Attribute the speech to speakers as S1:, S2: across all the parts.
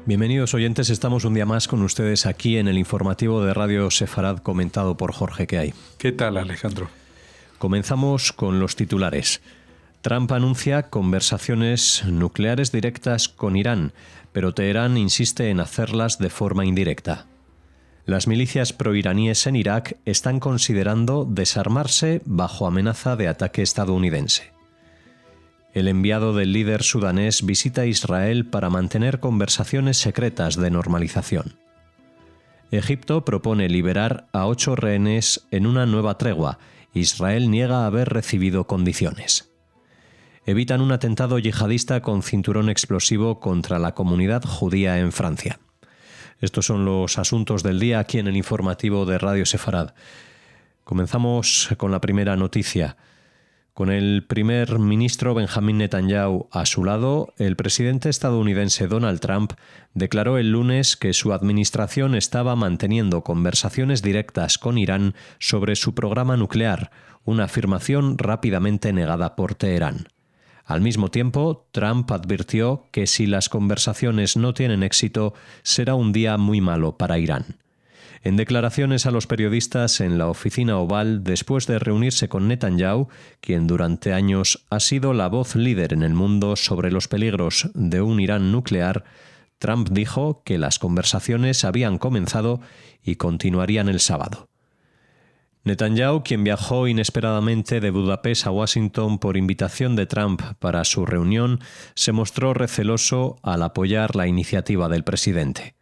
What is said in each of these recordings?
S1: Bienvenidos oyentes, estamos un día más con ustedes aquí en el informativo de Radio Sefarad comentado por Jorge Queay.
S2: ¿Qué tal, Alejandro?
S1: Comenzamos con los titulares. Trump anuncia conversaciones nucleares directas con Irán, pero Teherán insiste en hacerlas de forma indirecta. Las milicias proiraníes en Irak están considerando desarmarse bajo amenaza de ataque estadounidense. El enviado del líder sudanés visita Israel para mantener conversaciones secretas de normalización. Egipto propone liberar a 8 rehenes en una nueva tregua. Israel niega haber recibido condiciones. Evitan un atentado yihadista con cinturón explosivo contra la comunidad judía en Francia. Estos son los asuntos del día aquí en el informativo de Radio Sefarad. Comenzamos con la primera noticia. Con el primer ministro Benjamin Netanyahu a su lado, el presidente estadounidense Donald Trump declaró el lunes que su administración estaba manteniendo conversaciones directas con Irán sobre su programa nuclear, una afirmación rápidamente negada por Teherán. Al mismo tiempo, Trump advirtió que si las conversaciones no tienen éxito, será un día muy malo para Irán. En declaraciones a los periodistas en la oficina oval después de reunirse con Netanyahu, quien durante años ha sido la voz líder en el mundo sobre los peligros de un Irán nuclear, Trump dijo que las conversaciones habían comenzado y continuarían el sábado. Netanyahu, quien viajó inesperadamente de Budapest a Washington por invitación de Trump para su reunión, se mostró receloso al apoyar la iniciativa del presidente.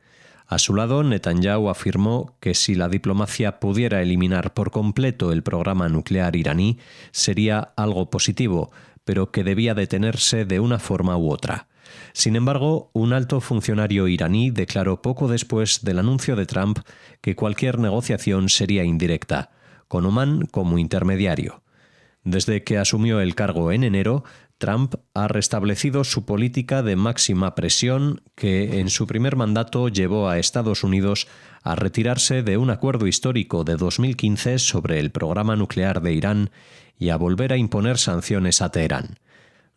S1: A su lado, Netanyahu afirmó que si la diplomacia pudiera eliminar por completo el programa nuclear iraní, sería algo positivo, pero que debía detenerse de una forma u otra. Sin embargo, un alto funcionario iraní declaró poco después del anuncio de Trump que cualquier negociación sería indirecta, con Omán como intermediario. Desde que asumió el cargo en enero, Trump ha restablecido su política de máxima presión que en su primer mandato llevó a Estados Unidos a retirarse de un acuerdo histórico de 2015 sobre el programa nuclear de Irán y a volver a imponer sanciones a Teherán.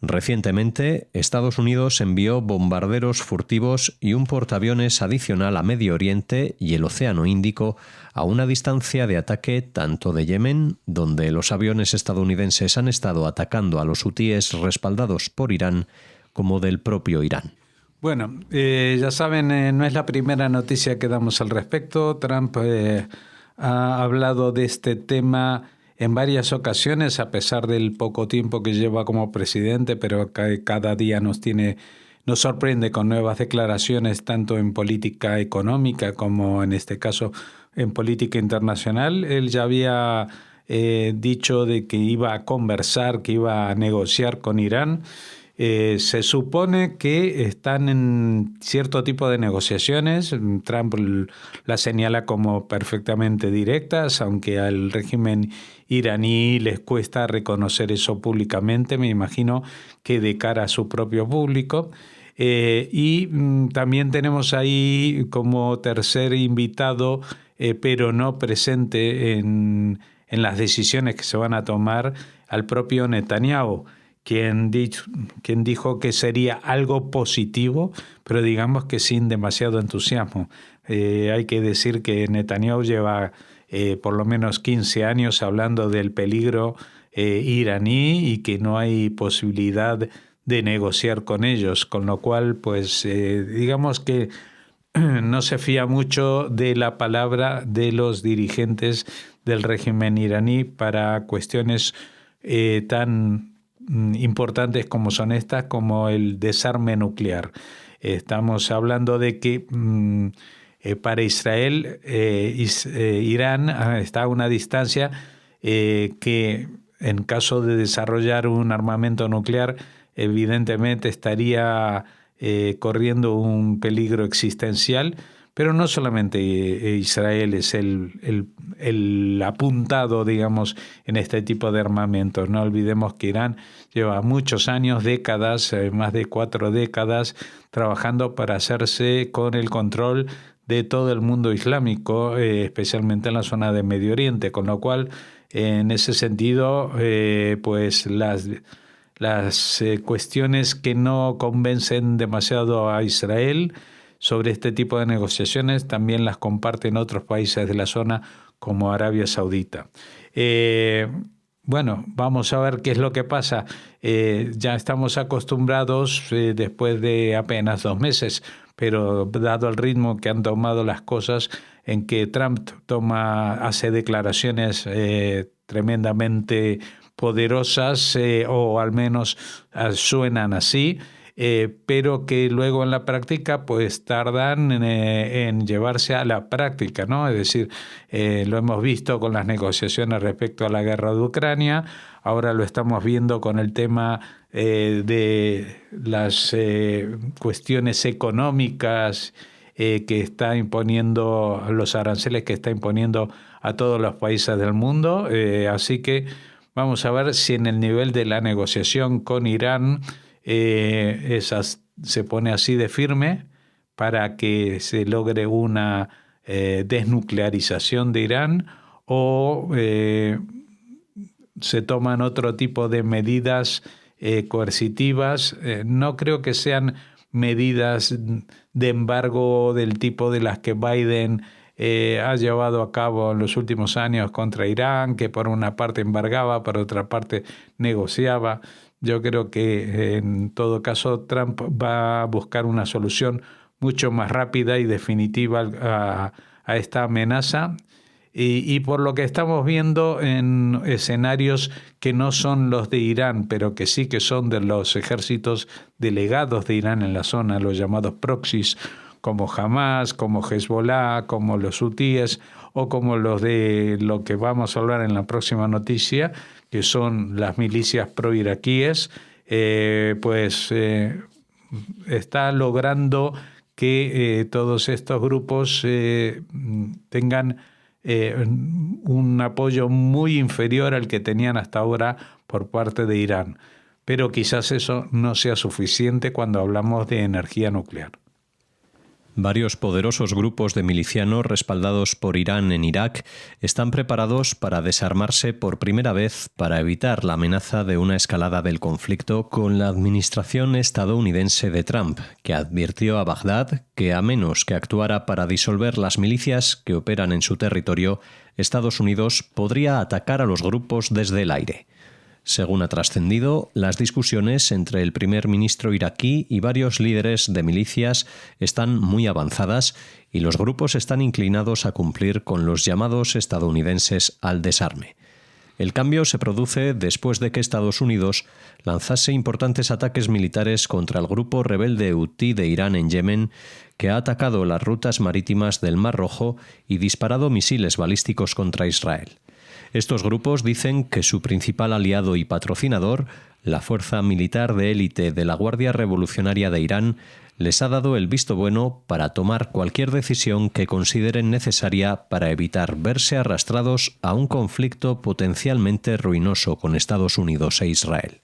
S1: Recientemente, Estados Unidos envió bombarderos furtivos y un portaaviones adicional a Medio Oriente y el Océano Índico a una distancia de ataque tanto de Yemen, donde los aviones estadounidenses han estado atacando a los hutíes respaldados por Irán, como del propio Irán.
S2: Bueno, ya saben, no es la primera noticia que damos al respecto. Trump ha hablado de este tema en varias ocasiones, a pesar del poco tiempo que lleva como presidente, pero cada día nos sorprende con nuevas declaraciones, tanto en política económica como en este caso en política internacional. Él ya había dicho de que iba a conversar, que iba a negociar con Irán. Se supone que están en cierto tipo de negociaciones. Trump las señala como perfectamente directas, aunque al régimen iraní les cuesta reconocer eso públicamente, me imagino que de cara a su propio público. Y también tenemos ahí como tercer invitado, pero no presente en las decisiones que se van a tomar, al propio Netanyahu, quien dijo que sería algo positivo, pero digamos que sin demasiado entusiasmo. Hay que decir que Netanyahu lleva por lo menos 15 años hablando del peligro iraní y que no hay posibilidad de negociar con ellos, con lo cual, pues, digamos que no se fía mucho de la palabra de los dirigentes del régimen iraní para cuestiones tan importantes como son estas, como el desarme nuclear. Estamos hablando de que para Israel, Irán está a una distancia que en caso de desarrollar un armamento nuclear, evidentemente estaría corriendo un peligro existencial, pero no solamente Israel es el apuntado, digamos, en este tipo de armamentos. No olvidemos que Irán lleva muchos años, décadas, más de 4 décadas, trabajando para hacerse con el control de todo el mundo islámico, especialmente en la zona de Medio Oriente, con lo cual, en ese sentido, pues las cuestiones que no convencen demasiado a Israel sobre este tipo de negociaciones también las comparten otros países de la zona como Arabia Saudita. Bueno, vamos a ver qué es lo que pasa. Ya estamos acostumbrados después de apenas 2 meses, pero dado el ritmo que han tomado las cosas, en que Trump hace declaraciones tremendamente poderosas, o al menos suenan así, pero que luego en la práctica pues tardan en llevarse a la práctica, ¿no? Es decir, lo hemos visto con las negociaciones respecto a la guerra de Ucrania, ahora lo estamos viendo con el tema de las cuestiones económicas que está imponiendo, los aranceles que está imponiendo a todos los países del mundo, así que vamos a ver si en el nivel de la negociación con Irán se pone así de firme para que se logre una desnuclearización de Irán, o se toman otro tipo de medidas coercitivas. No creo que sean medidas de embargo del tipo de las que Biden ha llevado a cabo en los últimos años contra Irán, que por una parte embargaba, por otra parte negociaba. Yo creo que en todo caso Trump va a buscar una solución mucho más rápida y definitiva a esta amenaza. Y por lo que estamos viendo en escenarios que no son los de Irán, pero que sí que son de los ejércitos delegados de Irán en la zona, los llamados proxies, como Hamas, como Hezbollah, como los hutíes, o como los de lo que vamos a hablar en la próxima noticia, que son las milicias pro-iraquíes, está logrando que todos estos grupos tengan un apoyo muy inferior al que tenían hasta ahora por parte de Irán. Pero quizás eso no sea suficiente cuando hablamos de energía nuclear.
S1: Varios poderosos grupos de milicianos respaldados por Irán en Irak están preparados para desarmarse por primera vez para evitar la amenaza de una escalada del conflicto con la administración estadounidense de Trump, que advirtió a Bagdad que a menos que actuara para disolver las milicias que operan en su territorio, Estados Unidos podría atacar a los grupos desde el aire. Según ha trascendido, las discusiones entre el primer ministro iraquí y varios líderes de milicias están muy avanzadas y los grupos están inclinados a cumplir con los llamados estadounidenses al desarme. El cambio se produce después de que Estados Unidos lanzase importantes ataques militares contra el grupo rebelde Hutí de Irán en Yemen, que ha atacado las rutas marítimas del Mar Rojo y disparado misiles balísticos contra Israel. Estos grupos dicen que su principal aliado y patrocinador, la fuerza militar de élite de la Guardia Revolucionaria de Irán, les ha dado el visto bueno para tomar cualquier decisión que consideren necesaria para evitar verse arrastrados a un conflicto potencialmente ruinoso con Estados Unidos e Israel.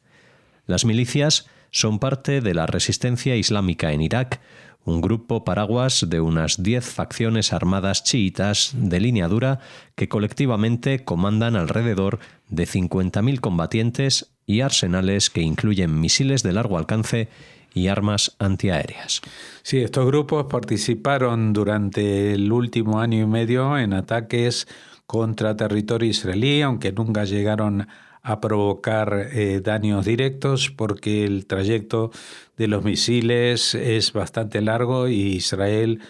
S1: Las milicias son parte de la resistencia islámica en Irak, un grupo paraguas de unas 10 facciones armadas chiitas de línea dura que colectivamente comandan alrededor de 50.000 combatientes y arsenales que incluyen misiles de largo alcance y armas antiaéreas.
S2: Sí, estos grupos participaron durante el último año y medio en ataques contra territorio israelí, aunque nunca llegaron a provocar daños directos porque el trayecto de los misiles es bastante largo y Israel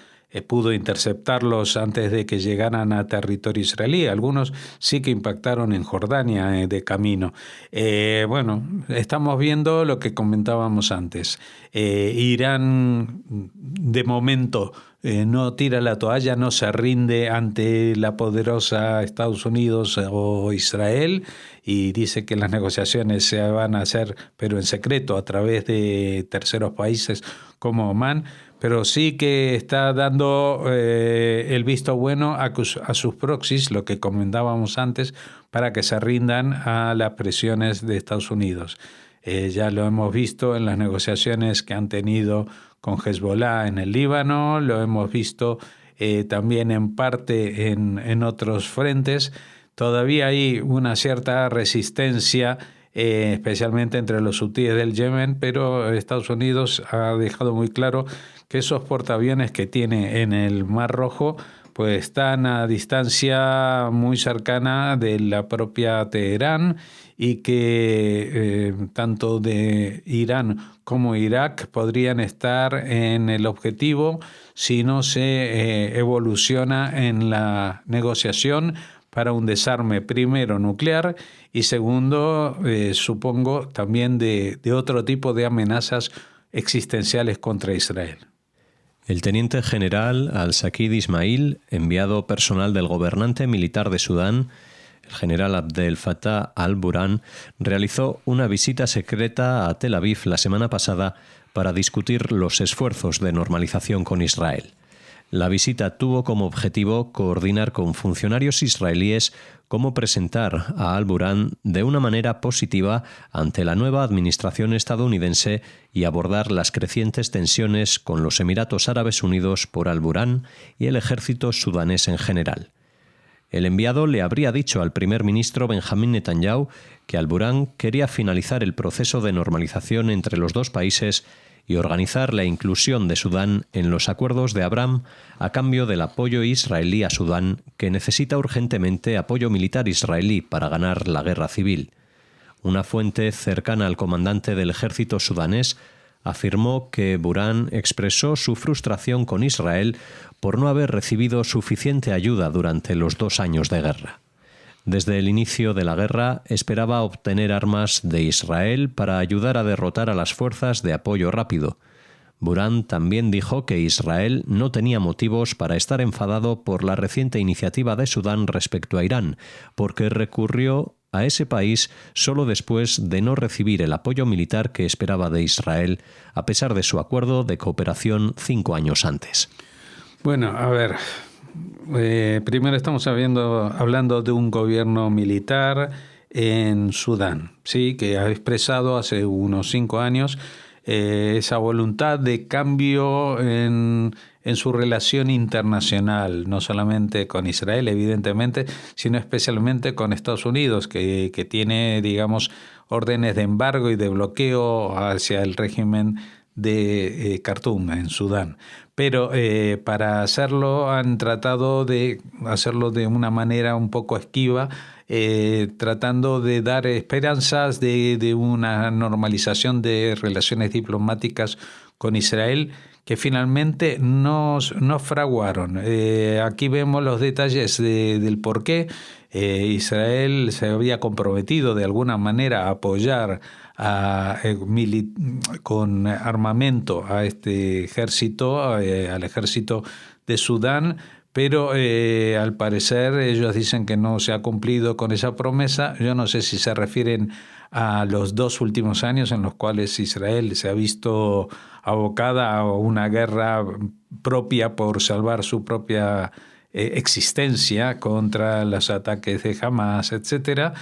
S2: pudo interceptarlos antes de que llegaran a territorio israelí. Algunos sí que impactaron en Jordania de camino. Estamos viendo lo que comentábamos antes. Irán, de momento, no tira la toalla, no se rinde ante la poderosa Estados Unidos o Israel y dice que las negociaciones se van a hacer, pero en secreto, a través de terceros países como Omán, pero sí que está dando el visto bueno a sus proxies, lo que comentábamos antes, para que se rindan a las presiones de Estados Unidos. Ya lo hemos visto en las negociaciones que han tenido con Hezbollah en el Líbano, lo hemos visto también en parte en otros frentes. Todavía hay una cierta resistencia especialmente entre los hutíes del Yemen, pero Estados Unidos ha dejado muy claro que esos portaaviones que tiene en el Mar Rojo pues están a distancia muy cercana de la propia Teherán y que tanto de Irán como Irak podrían estar en el objetivo si no se evoluciona en la negociación para un desarme primero nuclear y segundo, supongo, también de otro tipo de amenazas existenciales contra Israel.
S1: El teniente general Al-Sakid Ismail, enviado personal del gobernante militar de Sudán, el general Abdel Fattah al-Burhan, realizó una visita secreta a Tel Aviv la semana pasada para discutir los esfuerzos de normalización con Israel. La visita tuvo como objetivo coordinar con funcionarios israelíes cómo presentar a al-Burhan de una manera positiva ante la nueva administración estadounidense y abordar las crecientes tensiones con los Emiratos Árabes Unidos por al-Burhan y el ejército sudanés en general. El enviado le habría dicho al primer ministro Benjamín Netanyahu que al-Burhan quería finalizar el proceso de normalización entre los dos países y organizar la inclusión de Sudán en los acuerdos de Abraham a cambio del apoyo israelí a Sudán, que necesita urgentemente apoyo militar israelí para ganar la guerra civil. Una fuente cercana al comandante del ejército sudanés afirmó que Burhan expresó su frustración con Israel por no haber recibido suficiente ayuda durante los 2 años de guerra. Desde el inicio de la guerra esperaba obtener armas de Israel para ayudar a derrotar a las fuerzas de apoyo rápido. Burhan también dijo que Israel no tenía motivos para estar enfadado por la reciente iniciativa de Sudán respecto a Irán, porque recurrió a ese país solo después de no recibir el apoyo militar que esperaba de Israel, a pesar de su acuerdo de cooperación 5 años antes.
S2: Bueno, a ver, primero estamos hablando de un gobierno militar en Sudán, ¿sí? Que ha expresado hace unos 5 años esa voluntad de cambio en su relación internacional, no solamente con Israel, evidentemente, sino especialmente con Estados Unidos, que tiene, digamos, órdenes de embargo y de bloqueo hacia el régimen de Khartoum, en Sudán. Pero para hacerlo han tratado de hacerlo de una manera un poco esquiva, tratando de dar esperanzas de una normalización de relaciones diplomáticas con Israel, que finalmente no fraguaron. Aquí vemos los detalles del por qué. Israel se había comprometido de alguna manera a apoyar con armamento a este ejército, al ejército de Sudán, pero al parecer ellos dicen que no se ha cumplido con esa promesa. Yo no sé si se refieren a los 2 últimos años en los cuales Israel se ha visto abocada a una guerra propia por salvar su propia existencia contra los ataques de Hamas, etcétera,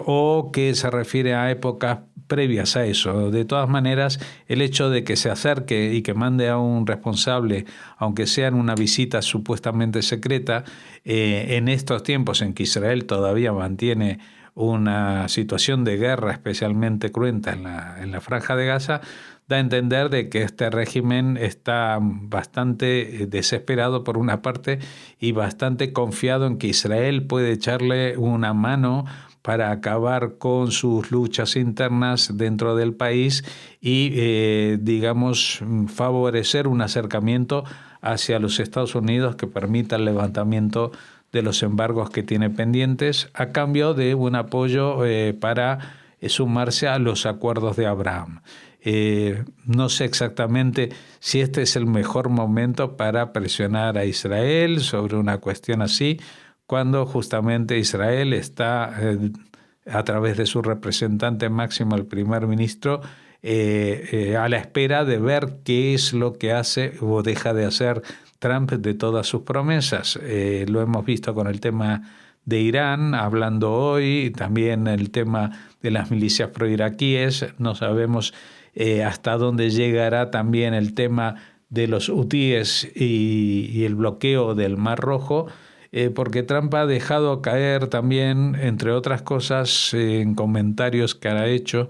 S2: o que se refiere a épocas previas a eso. De todas maneras, el hecho de que se acerque y que mande a un responsable, aunque sea en una visita supuestamente secreta, en estos tiempos en que Israel todavía mantiene una situación de guerra especialmente cruenta en la Franja de Gaza, da a entender de que este régimen está bastante desesperado por una parte y bastante confiado en que Israel puede echarle una mano para acabar con sus luchas internas dentro del país y, digamos, favorecer un acercamiento hacia los Estados Unidos que permita el levantamiento de los embargos que tiene pendientes a cambio de un apoyo para sumarse a los acuerdos de Abraham. No sé exactamente si este es el mejor momento para presionar a Israel sobre una cuestión así, cuando justamente Israel está, a través de su representante máximo, el primer ministro, a la espera de ver qué es lo que hace o deja de hacer Trump de todas sus promesas. Lo hemos visto con el tema de Irán, hablando hoy, también el tema de las milicias proiraquíes. No sabemos hasta dónde llegará también el tema de los hutíes y el bloqueo del Mar Rojo. porque Trump ha dejado caer también, entre otras cosas, en comentarios que ha hecho,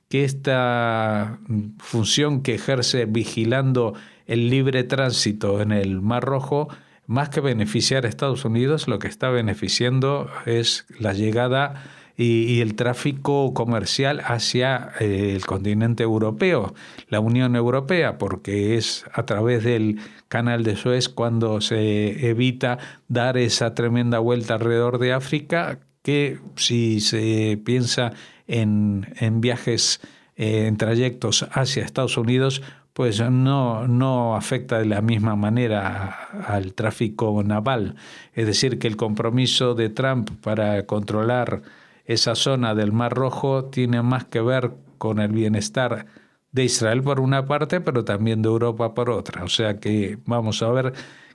S2: que esta función que ejerce vigilando el libre tránsito en el Mar Rojo, más que beneficiar a Estados Unidos, lo que está beneficiando es la llegada y el tráfico comercial hacia el continente europeo, la Unión Europea, porque es a través del Canal de Suez cuando se evita dar esa tremenda vuelta alrededor de África, que si se piensa en viajes, en trayectos hacia Estados Unidos, pues no afecta de la misma manera al tráfico naval. Es decir, que el compromiso de Trump para controlar esa zona del Mar Rojo tiene más que ver con el bienestar de Israel por una parte, pero también de Europa por otra. O sea que vamos a ver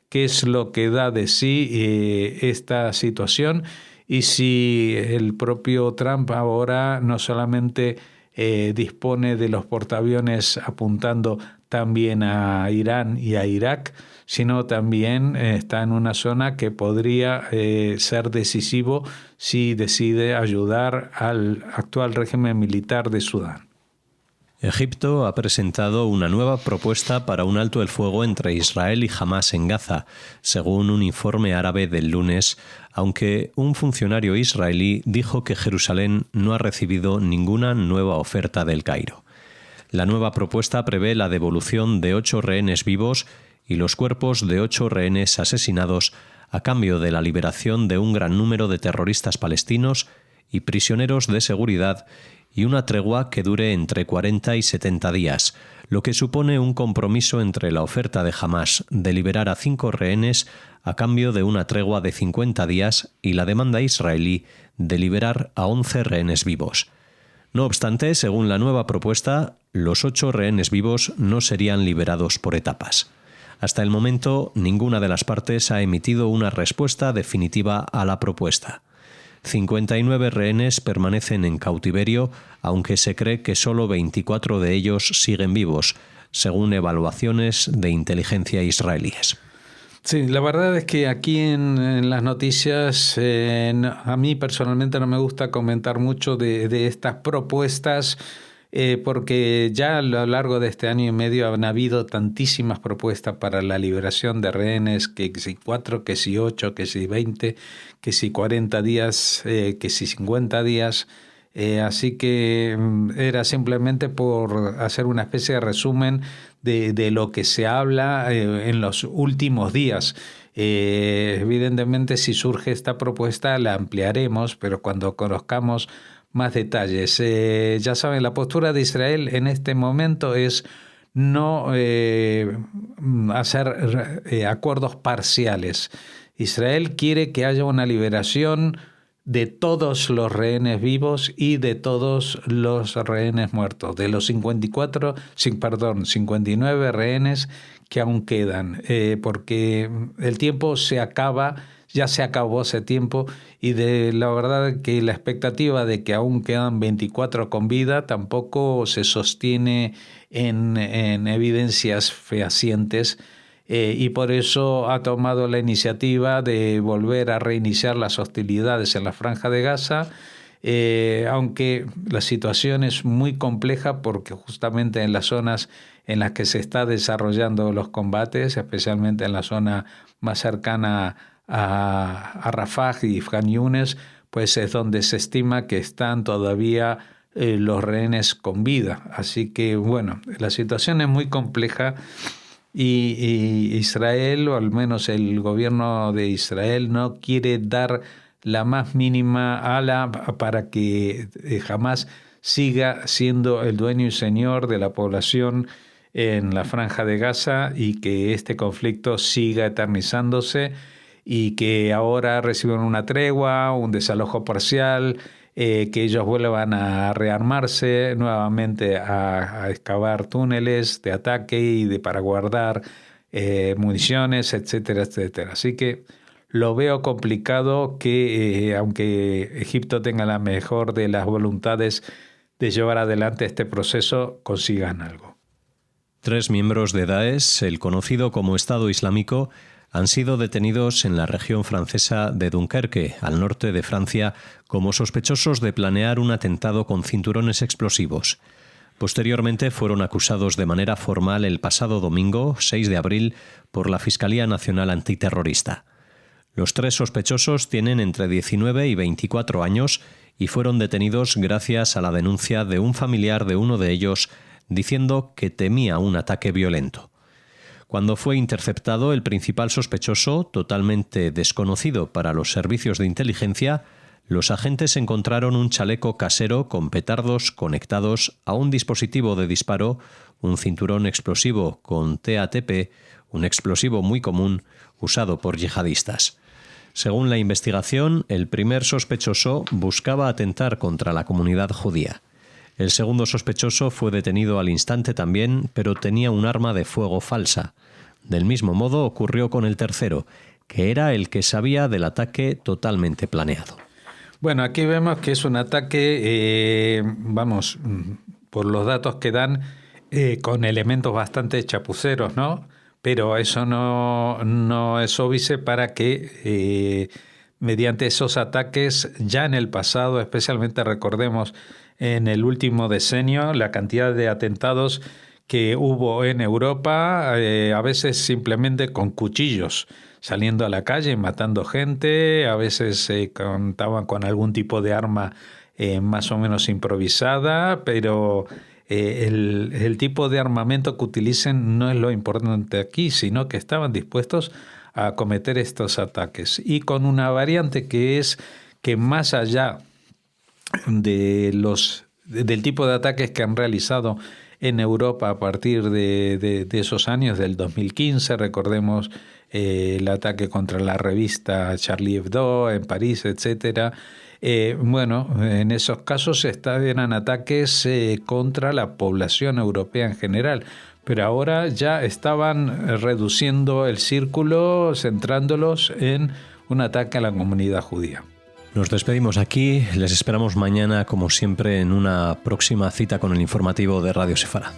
S2: qué es lo que da de sí esta situación y si el propio Trump ahora no solamente dispone de los portaaviones apuntando también a Irán y a Irak, sino también está en una zona que podría ser decisivo si decide ayudar al actual régimen militar de Sudán.
S1: Egipto ha presentado una nueva propuesta para un alto el fuego entre Israel y Hamás en Gaza, según un informe árabe del lunes, aunque un funcionario israelí dijo que Jerusalén no ha recibido ninguna nueva oferta del Cairo. La nueva propuesta prevé la devolución de 8 rehenes vivos y los cuerpos de 8 rehenes asesinados a cambio de la liberación de un gran número de terroristas palestinos y prisioneros de seguridad y una tregua que dure entre 40 y 70 días, lo que supone un compromiso entre la oferta de Hamás de liberar a 5 rehenes a cambio de una tregua de 50 días y la demanda israelí de liberar a 11 rehenes vivos. No obstante, según la nueva propuesta, los 8 rehenes vivos no serían liberados por etapas. Hasta el momento, ninguna de las partes ha emitido una respuesta definitiva a la propuesta. 59 rehenes permanecen en cautiverio, aunque se cree que solo 24 de ellos siguen vivos, según evaluaciones de inteligencia israelíes.
S2: Sí, la verdad es que aquí en las noticias a mí personalmente no me gusta comentar mucho de estas propuestas, porque ya a lo largo de este año y medio han habido tantísimas propuestas para la liberación de rehenes, que si 4, que si 8, que si 20, que si 40 días, que si 50 días. Así que era simplemente por hacer una especie de resumen de lo que se habla en los últimos días. Evidentemente, si surge esta propuesta la ampliaremos, pero cuando conozcamos más detalles. Ya saben, la postura de Israel en este momento es no hacer acuerdos parciales. Israel quiere que haya una liberación de todos los rehenes vivos y de todos los rehenes muertos, de los 59 rehenes que aún quedan, porque el tiempo se acaba, ya se acabó hace tiempo, y de la verdad que la expectativa de que aún quedan 24 con vida tampoco se sostiene en evidencias fehacientes. Y por eso ha tomado la iniciativa de volver a reiniciar las hostilidades en la Franja de Gaza, aunque la situación es muy compleja porque justamente en las zonas en las que se está desarrollando los combates, especialmente en la zona más cercana a Rafah y Khan Yunis, pues es donde se estima que están todavía los rehenes con vida. Así que bueno, la situación es muy compleja. Y Israel, o al menos el gobierno de Israel, no quiere dar la más mínima ala para que Hamás siga siendo el dueño y señor de la población en la Franja de Gaza y que este conflicto siga eternizándose y que ahora reciban una tregua, un desalojo parcial, que ellos vuelvan a rearmarse nuevamente, a excavar túneles de ataque y para guardar municiones, etcétera, etcétera. Así que lo veo complicado que, aunque Egipto tenga la mejor de las voluntades de llevar adelante este proceso, consigan algo.
S1: 3 miembros de Daesh, el conocido como Estado Islámico, han sido detenidos en la región francesa de Dunkerque, al norte de Francia, como sospechosos de planear un atentado con cinturones explosivos. Posteriormente fueron acusados de manera formal el pasado domingo, 6 de abril, por la Fiscalía Nacional Antiterrorista. Los 3 sospechosos tienen entre 19 y 24 años y fueron detenidos gracias a la denuncia de un familiar de uno de ellos diciendo que temía un ataque violento. Cuando fue interceptado, el principal sospechoso, totalmente desconocido para los servicios de inteligencia, los agentes encontraron un chaleco casero con petardos conectados a un dispositivo de disparo, un cinturón explosivo con TATP, un explosivo muy común usado por yihadistas. Según la investigación, el primer sospechoso buscaba atentar contra la comunidad judía. El segundo sospechoso fue detenido al instante también, pero tenía un arma de fuego falsa. Del mismo modo ocurrió con el tercero, que era el que sabía del ataque totalmente planeado.
S2: Bueno, aquí vemos que es un ataque, por los datos que dan, con elementos bastante chapuceros, ¿no? Pero eso no es óbice para que mediante esos ataques ya en el pasado, especialmente recordemos en el último decenio, la cantidad de atentados que hubo en Europa, a veces simplemente con cuchillos, saliendo a la calle, matando gente, a veces contaban con algún tipo de arma más o menos improvisada, pero el tipo de armamento que utilicen no es lo importante aquí, sino que estaban dispuestos a cometer estos ataques. Y con una variante que es que más allá del tipo de ataques que han realizado en Europa a partir de esos años, del 2015, recordemos el ataque contra la revista Charlie Hebdo en París, etcétera. En esos casos eran ataques contra la población europea en general, pero ahora ya estaban reduciendo el círculo, centrándolos en un ataque a la comunidad judía.
S1: Nos despedimos aquí, les esperamos mañana como siempre en una próxima cita con el informativo de Radio Sefará.